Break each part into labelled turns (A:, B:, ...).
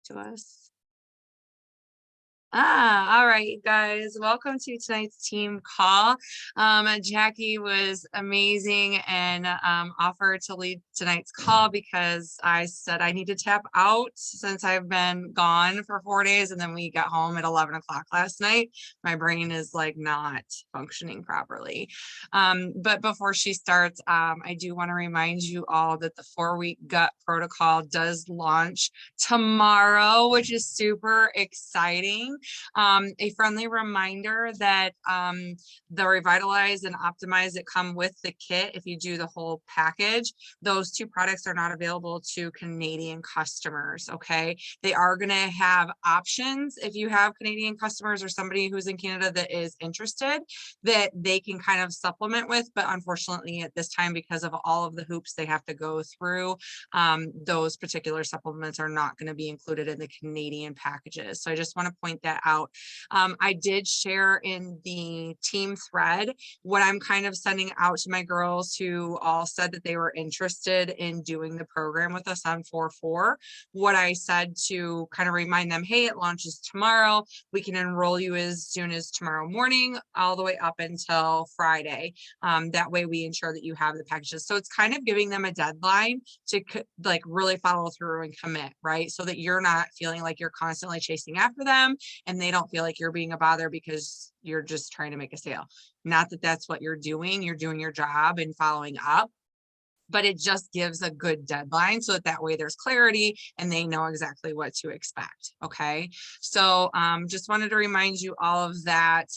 A: to us? All right, you guys, welcome to tonight's team call. Jackie was amazing and offered to lead tonight's call because I said I need to tap out since I've been gone for 4 days, and then we got home at 11 o'clock last night. My brain is like not functioning properly. But before she starts, I do want to remind you all that the 4-week gut protocol does launch tomorrow, which is super exciting. A friendly reminder that the Revitalize and Optimize that come with the kit, if you do the whole package, those 2 products are not available to Canadian customers. Okay, they are going to have options if you have Canadian customers or somebody who's in Canada that is interested, that they can kind of supplement with. But unfortunately, at this time, because of all of the hoops they have to go through, those particular supplements are not going to be included in the Canadian packages. So I just want to point that out. I did share in the team thread what I'm kind of sending out to my girls who all said that they were interested in doing the program with us on 4/4. What I said to kind of remind them, hey, it launches tomorrow. We can enroll you as soon as tomorrow morning, all the way up until Friday. That way we ensure that you have the packages. So it's kind of giving them a deadline to like really follow through and commit, right? So that you're not feeling like you're constantly chasing after them and they don't feel like you're being a bother because you're just trying to make a sale. Not that that's what you're doing your job and following up, but it just gives a good deadline so that way there's clarity and they know exactly what to expect. Okay, so just wanted to remind you all of that.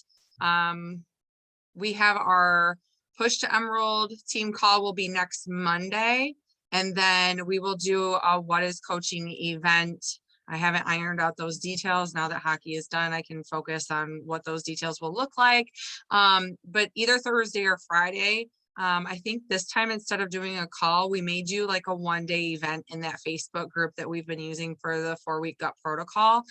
A: We have our Push to Emerald team call will be next Monday, and then we will do a What is Coaching event. I haven't ironed out those details. Now that hockey is done, I can focus on what those details will look like. But either Thursday or Friday, I think this time, instead of doing a call, we may do like a 1-day event in that Facebook group that we've been using for the 4-week gut protocol.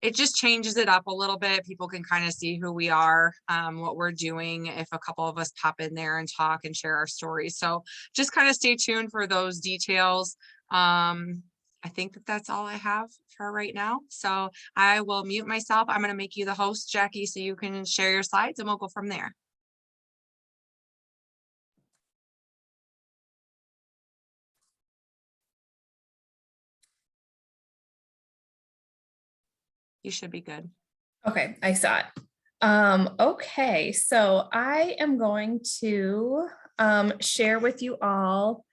A: It just changes it up a little bit. People can kind of see who we are, what we're doing, if a couple of us pop in there and talk and share our stories. So just kind of stay tuned for those details. I think that that's all I have for right now. So I will mute myself. I'm going to make you the host, Jackie, so you can share your slides and we'll go from there. You should be good.
B: Okay, I saw it. Okay, so I am going to share with you all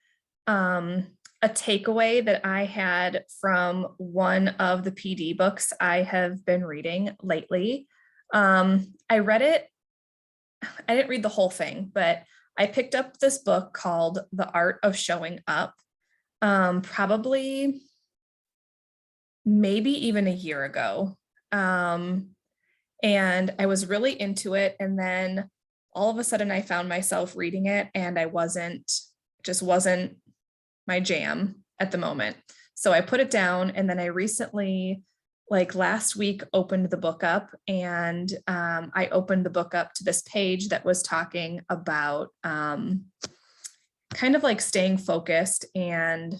B: a takeaway that I had from one of the PD books I have been reading lately. I read it, I didn't read the whole thing, but I picked up this book called The Art of Showing Up, probably maybe even a year ago. And I was really into it. And then all of a sudden I found myself reading it and just wasn't my jam at the moment. So I put it down, and then I recently, like last week, opened the book up, and I opened the book up to this page that was talking about kind of like staying focused and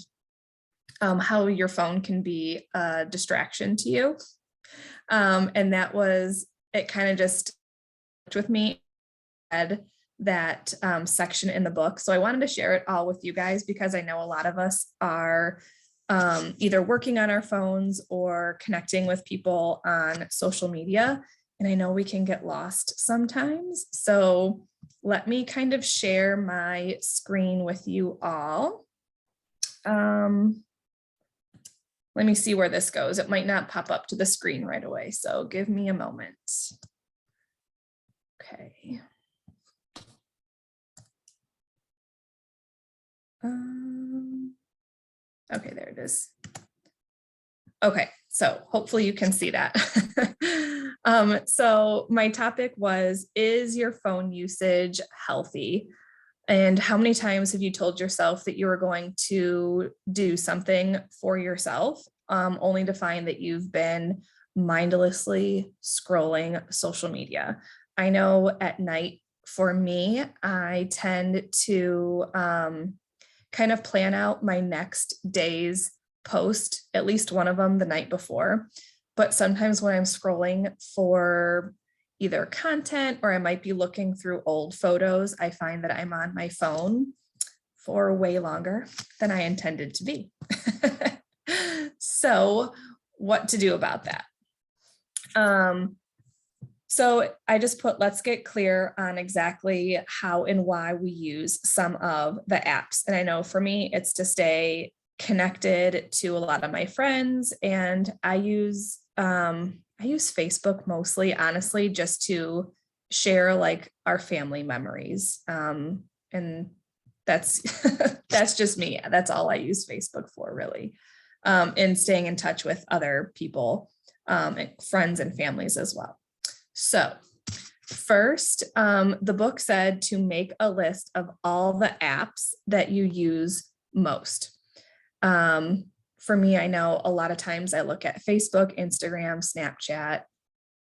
B: how your phone can be a distraction to you. And that was, it kind of just with me, that section in the book. So I wanted to share it all with you guys because I know a lot of us are either working on our phones or connecting with people on social media. And I know we can get lost sometimes. So let me kind of share my screen with you all. Let me see where this goes. It might not pop up to the screen right away, so give me a moment. Okay. Okay, there it is. Okay, so hopefully you can see that. So my topic was, is your phone usage healthy? And how many times have you told yourself that you were going to do something for yourself, only to find that you've been mindlessly scrolling social media? I know at night for me, I tend to kind of plan out my next day's post at least one of them the night before. But sometimes when I'm scrolling for either content or I might be looking through old photos, I find that I'm on my phone for way longer than I intended to be. So what to do about that? So I just put, let's get clear on exactly how and why we use some of the apps. And I know for me, it's to stay connected to a lot of my friends. And I use Facebook mostly, honestly, just to share like our family memories. And that's, that's just me. That's all I use Facebook for, really. And staying in touch with other people, friends and families as well. So first, the book said to make a list of all the apps that you use most. For me, I know a lot of times I look at Facebook, Instagram, Snapchat,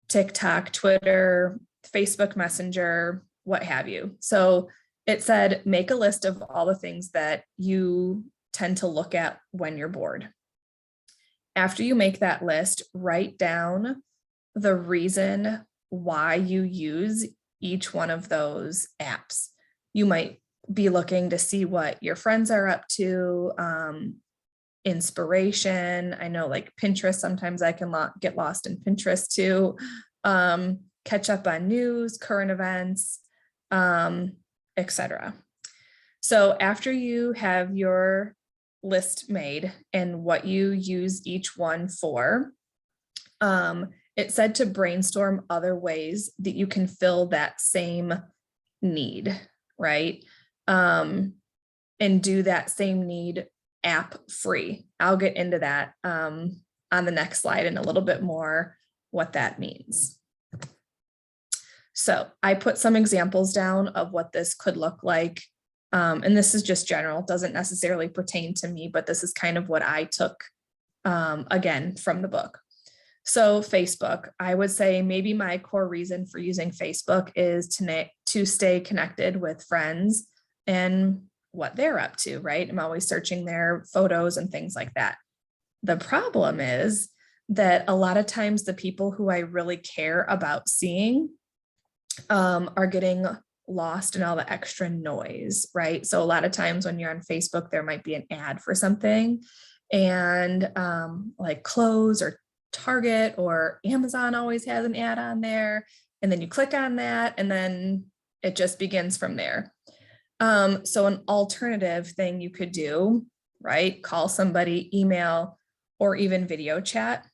B: TikTok, Twitter, Facebook Messenger, what have you. So it said, make a list of all the things that you tend to look at when you're bored. After you make that list, write down the reason why you use each one of those apps. You might be looking to see what your friends are up to, inspiration. I know like Pinterest, sometimes I can get lost in Pinterest too. Catch up on news, current events, etc. So after you have your list made and what you use each one for, it said to brainstorm other ways that you can fill that same need, right? And do that same need app free. I'll get into that on the next slide in a little bit more what that means. So I put some examples down of what this could look like. And this is just general, doesn't necessarily pertain to me, but this is kind of what I took again from the book. So Facebook, I would say maybe my core reason for using Facebook is to stay connected with friends and what they're up to, right? I'm always searching their photos and things like that. The problem is that a lot of times the people who I really care about seeing are getting lost in all the extra noise, right? So a lot of times when you're on Facebook, there might be an ad for something, and like clothes or Target or Amazon always has an ad on there. And then you click on that and then it just begins from there. So an alternative thing you could do, right? Call somebody, email, or even video chat.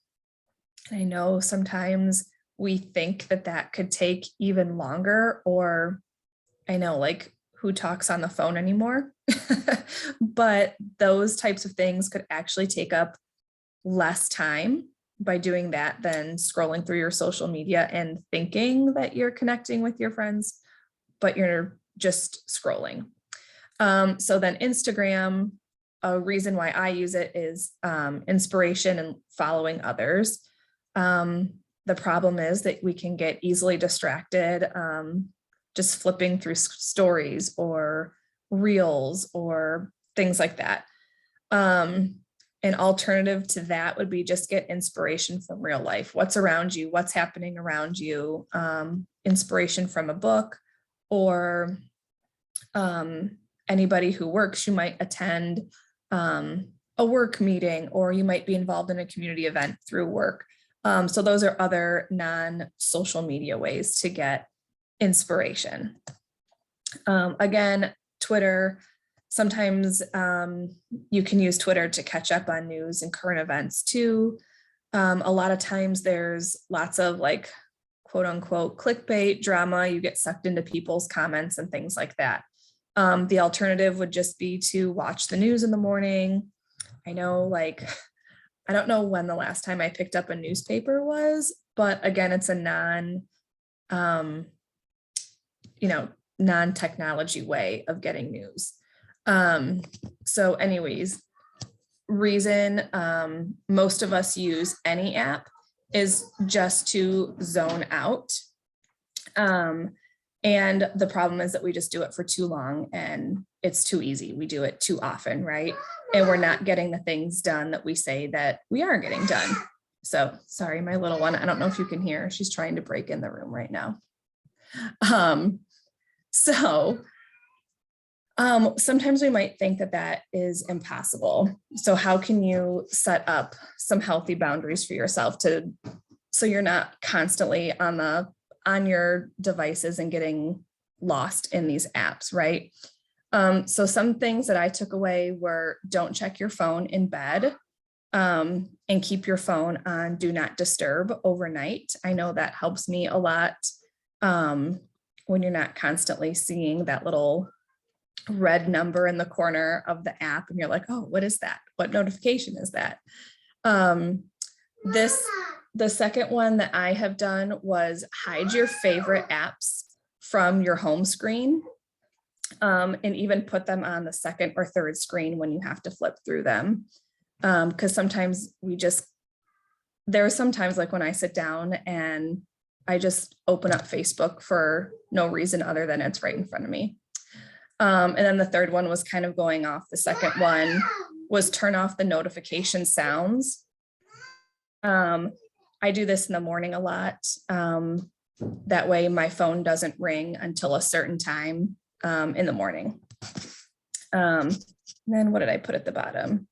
B: I know sometimes we think that that could take even longer, or I know like who talks on the phone anymore, but those types of things could actually take up less time by doing that than scrolling through your social media and thinking that you're connecting with your friends, but you're just scrolling. So then Instagram, a reason why I use it is inspiration and following others. The problem is that we can get easily distracted just flipping through stories or reels or things like that. An alternative to that would be just get inspiration from real life. What's around you? What's happening around you? Inspiration from a book, or anybody who works, you might attend a work meeting, or you might be involved in a community event through work. So those are other non-social media ways to get inspiration. Again, Twitter. Sometimes you can use Twitter to catch up on news and current events too. A lot of times there's lots of like quote unquote clickbait drama. You get sucked into people's comments and things like that. The alternative would just be to watch the news in the morning. I know, like, I don't know when the last time I picked up a newspaper was, but again, it's a non-technology way of getting news. So anyways, reason most of us use any app is just to zone out. And the problem is that we just do it for too long and it's too easy. We do it too often, right? And we're not getting the things done that we say that we are getting done. So sorry, my little one, I don't know if you can hear, she's trying to break in the room right now. Sometimes we might think that that is impossible. So how can you set up some healthy boundaries for yourself so you're not constantly on your devices and getting lost in these apps, right? So some things that I took away were don't check your phone in bed, and keep your phone on do not disturb overnight. I know that helps me a lot, when you're not constantly seeing that little red number in the corner of the app and you're like, oh, what is that? What notification is that? The second one that I have done was hide your favorite apps from your home screen, and even put them on the second or third screen when you have to flip through them. Because sometimes there are sometimes like when I sit down and I just open up Facebook for no reason other than it's right in front of me. And then the third one was kind of going off. The second one was turn off the notification sounds. I do this in the morning a lot. That way my phone doesn't ring until a certain time in the morning. Then what did I put at the bottom?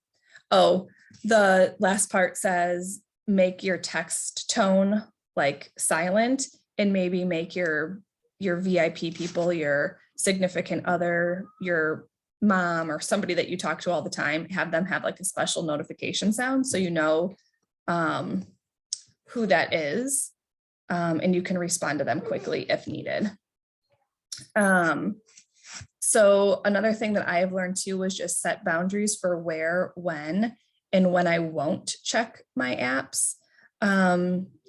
B: Oh, the last part says, make your text tone like silent and maybe make your VIP people, your significant other, your mom or somebody that you talk to all the time, have them have like a special notification sound so you know who that is, and you can respond to them quickly if needed. So another thing that I have learned too was just set boundaries for where, when, and when I won't check my apps.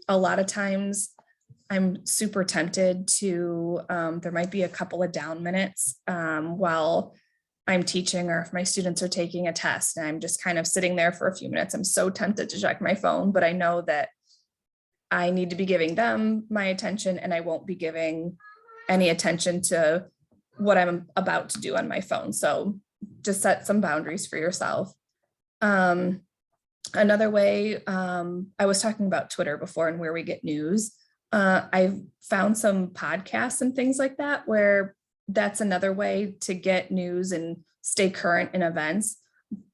B: A lot of times I'm super tempted to, there might be a couple of down minutes while I'm teaching or if my students are taking a test and I'm just kind of sitting there for a few minutes. I'm so tempted to check my phone, but I know that I need to be giving them my attention and I won't be giving any attention to what I'm about to do on my phone. So just set some boundaries for yourself. Another way, I was talking about Twitter before and where we get news. I've found some podcasts and things like that where that's another way to get news and stay current in events,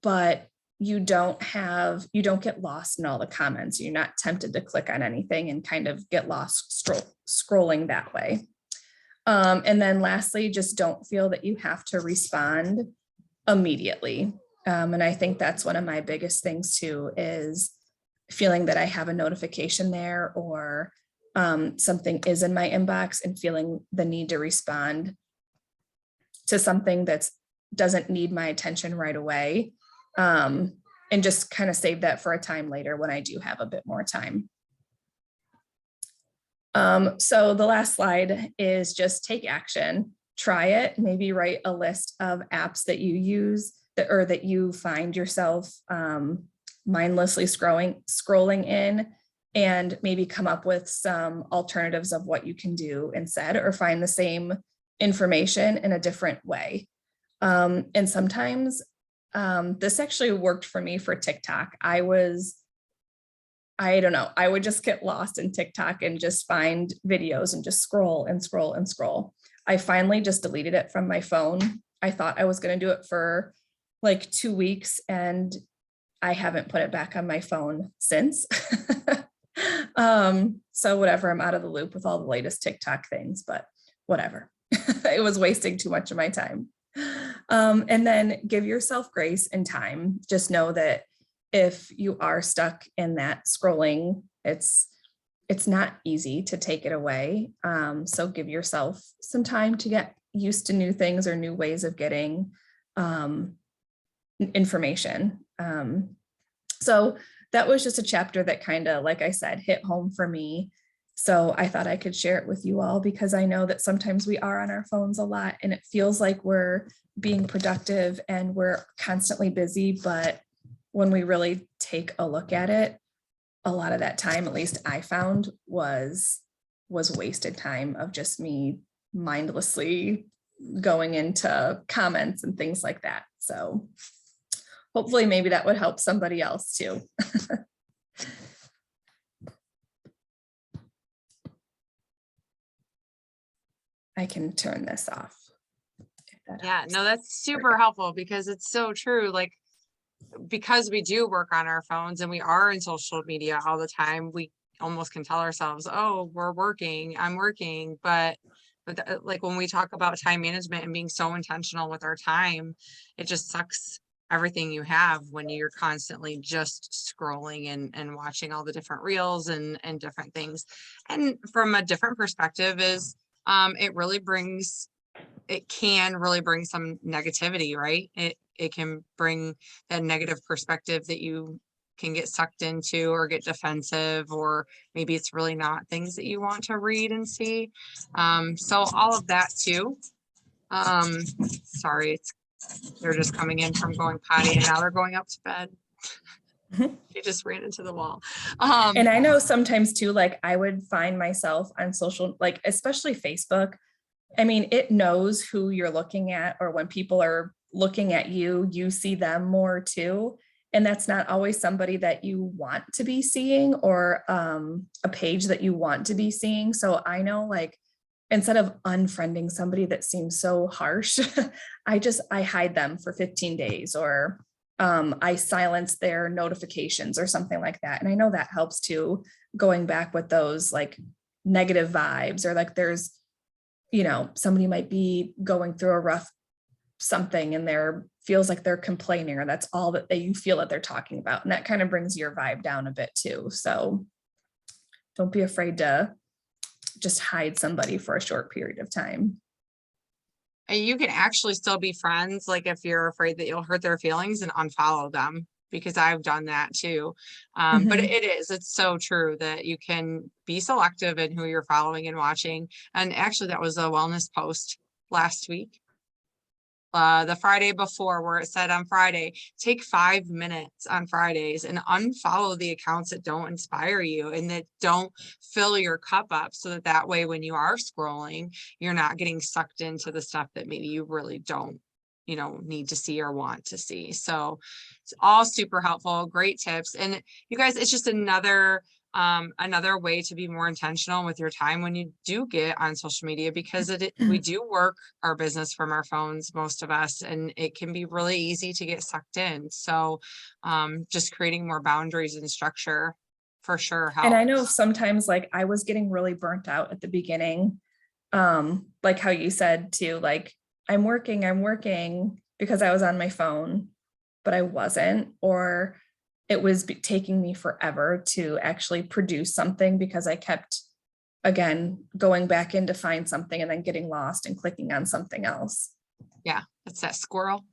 B: but you don't get lost in all the comments. You're not tempted to click on anything and kind of get lost scrolling that way. And then lastly, just don't feel that you have to respond immediately. And I think that's one of my biggest things too, is feeling that I have a notification there or something is in my inbox and feeling the need to respond to something that doesn't need my attention right away. And just kind of save that for a time later when I do have a bit more time. So the last slide is just take action, try it, maybe write a list of apps that you use that you find yourself mindlessly scrolling in, and maybe come up with some alternatives of what you can do instead, or find the same information in a different way. And sometimes this actually worked for me for TikTok. I don't know, I would just get lost in TikTok and just find videos and just scroll and scroll and scroll. I finally just deleted it from my phone. I thought I was going to do it for like 2 weeks and I haven't put it back on my phone since. So whatever, I'm out of the loop with all the latest TikTok things, but whatever. It was wasting too much of my time. And then give yourself grace and time. Just know that if you are stuck in that scrolling, it's not easy to take it away. So give yourself some time to get used to new things or new ways of getting information. So that was just a chapter that kind of, like I said, hit home for me. So I thought I could share it with you all because I know that sometimes we are on our phones a lot and it feels like we're being productive and we're constantly busy. But when we really take a look at it, a lot of that time, at least I found, was wasted time of just me mindlessly going into comments and things like that. So hopefully maybe that would help somebody else too. I can turn this off.
A: Yeah, no, that's super helpful because it's so true. Like, because we do work on our phones and we are in social media all the time, we almost can tell ourselves, oh, we're working, I'm working. But like when we talk about time management and being so intentional with our time, it just sucks everything you have when you're constantly just scrolling and watching all the different reels and different things. And from a different perspective is, it can really bring some negativity, right? It can bring that negative perspective that you can get sucked into or get defensive, or maybe it's really not things that you want to read and see. So all of that too. Sorry, they're just coming in from going potty and now they're going up to bed. She just ran into the wall.
B: And I know sometimes too, like I would find myself on social, like especially Facebook. I mean, it knows who you're looking at, or when people are looking at you, you see them more too. And that's not always somebody that you want to be seeing, or a page that you want to be seeing. So I know, like, instead of unfriending somebody that seems so harsh, I hide them for 15 days, or I silence their notifications or something like that. And I know that helps too, going back with those like negative vibes, or like there's, somebody might be going through a rough something and feels like they're complaining, or that's all that you feel that they're talking about. And that kind of brings your vibe down a bit too. So don't be afraid to just hide somebody for a short period of time.
A: And you can actually still be friends, like if you're afraid that you'll hurt their feelings, and unfollow them, because I've done that too. But it's so true that you can be selective in who you're following and watching. And actually that was a wellness post last week, the Friday before, where it said on Friday, take 5 minutes on Fridays and unfollow the accounts that don't inspire you and that don't fill your cup up, so that way when you are scrolling, you're not getting sucked into the stuff that maybe you really don't need to see or want to see. So it's all super helpful, great tips. And you guys, it's just another way to be more intentional with your time when you do get on social media, because we do work our business from our phones, most of us, and it can be really easy to get sucked in. So just creating more boundaries and structure for sure helps.
B: And I know sometimes, like, I was getting really burnt out at the beginning, like how you said too, like I'm working because I was on my phone, but I wasn't, or it was taking me forever to actually produce something because I kept, again, going back in to find something and then getting lost and clicking on something else.
A: Yeah, that's that squirrel.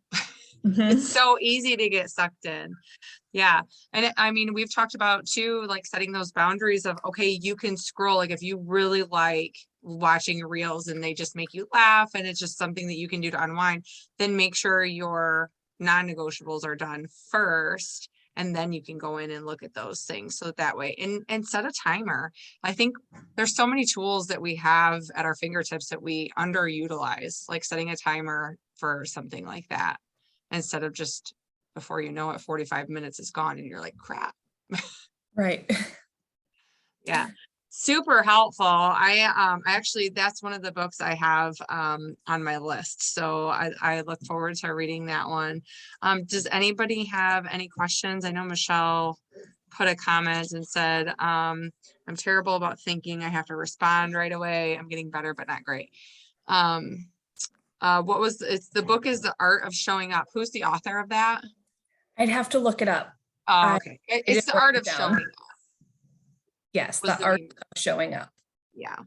A: It's so easy to get sucked in. Yeah. And I mean, we've talked about too, like setting those boundaries of, okay, you can scroll, like if you really like watching reels and they just make you laugh and it's just something that you can do to unwind, then make sure your non-negotiables are done first. And then you can go in and look at those things. So that way, and set a timer. I think there's so many tools that we have at our fingertips that we underutilize, like setting a timer for something like that, instead of just, before you know it, 45 minutes is gone and you're like, crap.
B: Right.
A: Yeah. Super helpful. I actually, that's one of the books I have on my list. So I look forward to reading that one. Does anybody have any questions? I know Michelle put a comment and said, I'm terrible about thinking. I have to respond right away. I'm getting better, but not great. The book is The Art of Showing Up. Who's the author of that?
B: I'd have to look it up.
A: Oh, okay. It's The Art of Showing Up.
B: Yes, The Art of Showing Up.
A: Yeah.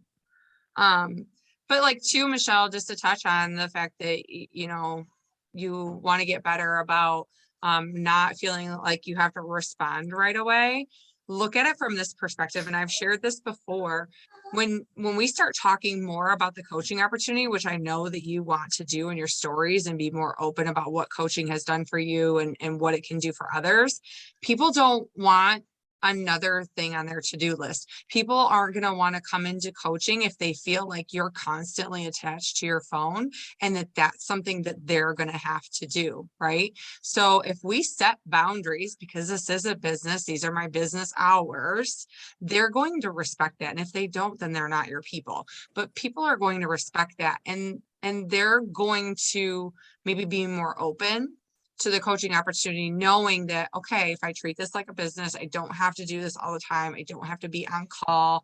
A: But like too, Michelle, just to touch on the fact that, you want to get better about not feeling like you have to respond right away. Look at it from this perspective. And I've shared this before. When we start talking more about the coaching opportunity, which I know that you want to do in your stories and be more open about what coaching has done for you and what it can do for others, people don't want another thing on their to-do list. People aren't going to want to come into coaching if they feel like you're constantly attached to your phone and that that's something that they're going to have to do, right? So if we set boundaries, because this is a business, these are my business hours, they're going to respect that. And if they don't, then they're not your people. But people are going to respect that, and they're going to maybe be more open to the coaching opportunity, knowing that, okay, if I treat this like a business, I don't have to do this all the time. I don't have to be on call.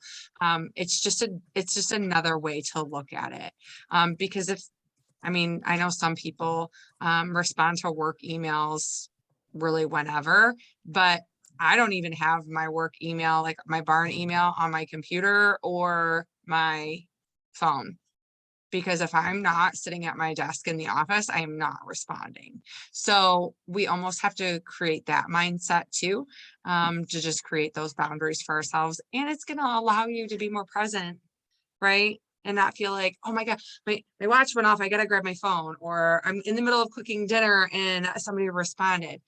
A: It's just another way to look at it. Because I know some people respond to work emails really whenever, but I don't even have my work email, like my barn email, on my computer or my phone. Because if I'm not sitting at my desk in the office, I am not responding. So we almost have to create that mindset too, to just create those boundaries for ourselves. And it's going to allow you to be more present, right? And not feel like, oh my God, my watch went off, I got to grab my phone, or I'm in the middle of cooking dinner and somebody responded.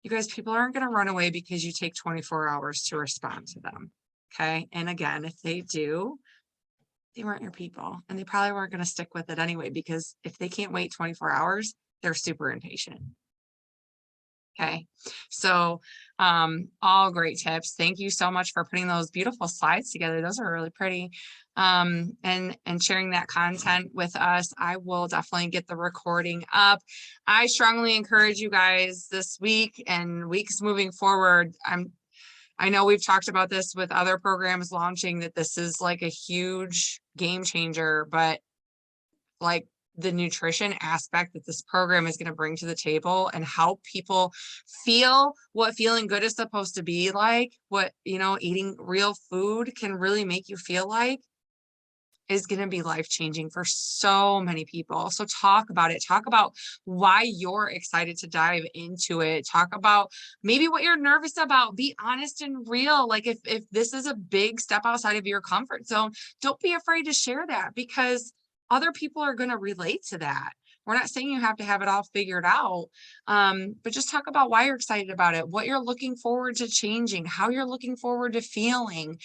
A: You guys, people aren't going to run away because you take 24 hours to respond to them. Okay. And again, if they do, they weren't your people, and they probably weren't going to stick with it anyway, because if they can't wait 24 hours, they're super impatient. Okay. So, all great tips. Thank you so much for putting those beautiful slides together. Those are really pretty. And sharing that content with us. I will definitely get the recording up. I strongly encourage you guys this week and weeks moving forward. I know we've talked about this with other programs launching, that this is like a huge game changer, but like the nutrition aspect that this program is going to bring to the table and help people feel what feeling good is supposed to be like, what, eating real food can really make you feel like, is going to be life-changing for so many people. So talk about it. Talk about why you're excited to dive into it. Talk about maybe what you're nervous about. Be honest and real. Like if this is a big step outside of your comfort zone, don't be afraid to share that, because other people are going to relate to that. We're not saying you have to have it all figured out, but just talk about why you're excited about it, what you're looking forward to changing, how you're looking forward to feeling,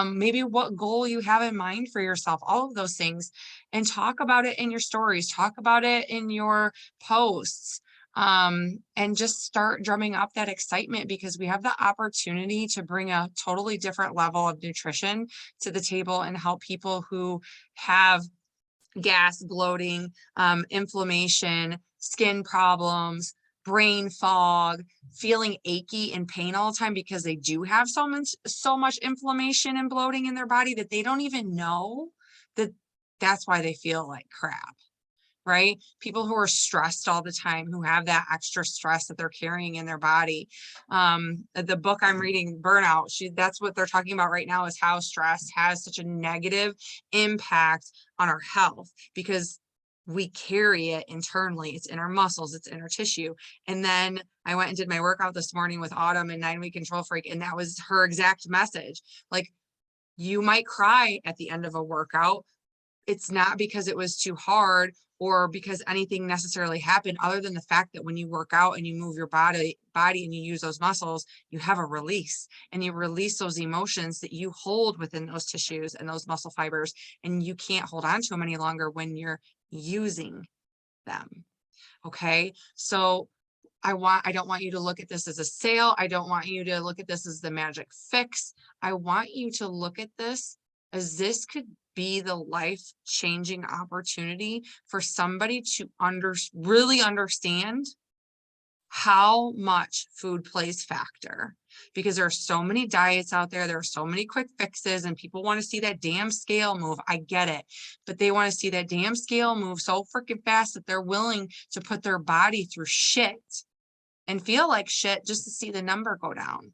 A: maybe what goal you have in mind for yourself, all of those things, and talk about it in your stories, talk about it in your posts, and just start drumming up that excitement, because we have the opportunity to bring a totally different level of nutrition to the table and help people who have gas, bloating, inflammation, skin problems, brain fog, feeling achy and pain all the time because they do have so much inflammation and bloating in their body that they don't even know that that's why they feel like crap. Right? People who are stressed all the time, who have that extra stress that they're carrying in their body. The book I'm reading, Burnout, that's what they're talking about right now, is how stress has such a negative impact on our health, because we carry it internally. It's in our muscles, it's in our tissue. And then I went and did my workout this morning with Autumn and 9 Week Control Freak, and that was her exact message. Like, you might cry at the end of a workout. It's not because it was too hard or because anything necessarily happened, other than the fact that when you work out and you move your body and you use those muscles, you have a release, and you release those emotions that you hold within those tissues and those muscle fibers, and you can't hold on to them any longer when you're using them. Okay. So I don't want you to look at this as a sale. I don't want you to look at this as the magic fix. I want you to look at this as this could be the life-changing opportunity for somebody to really understand how much food plays factor, because there are so many diets out there. There are so many quick fixes, and people want to see that damn scale move. I get it, but they want to see that damn scale move so freaking fast that they're willing to put their body through shit and feel like shit just to see the number go down.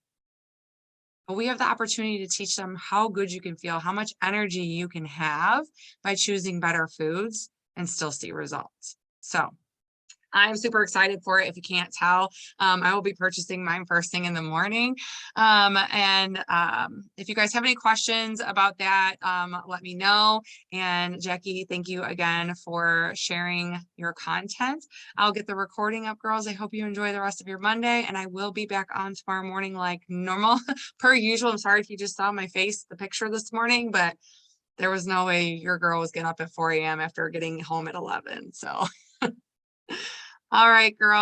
A: But we have the opportunity to teach them how good you can feel, how much energy you can have by choosing better foods and still see results. So I'm super excited for it. If you can't tell, I will be purchasing mine first thing in the morning. If you guys have any questions about that, let me know. And Jackie, thank you again for sharing your content. I'll get the recording up, girls. I hope you enjoy the rest of your Monday, and I will be back on tomorrow morning like normal per usual. I'm sorry if you just saw my face, the picture this morning, but there was no way your girl was getting up at 4 a.m. after getting home at 11. So, all right, girl.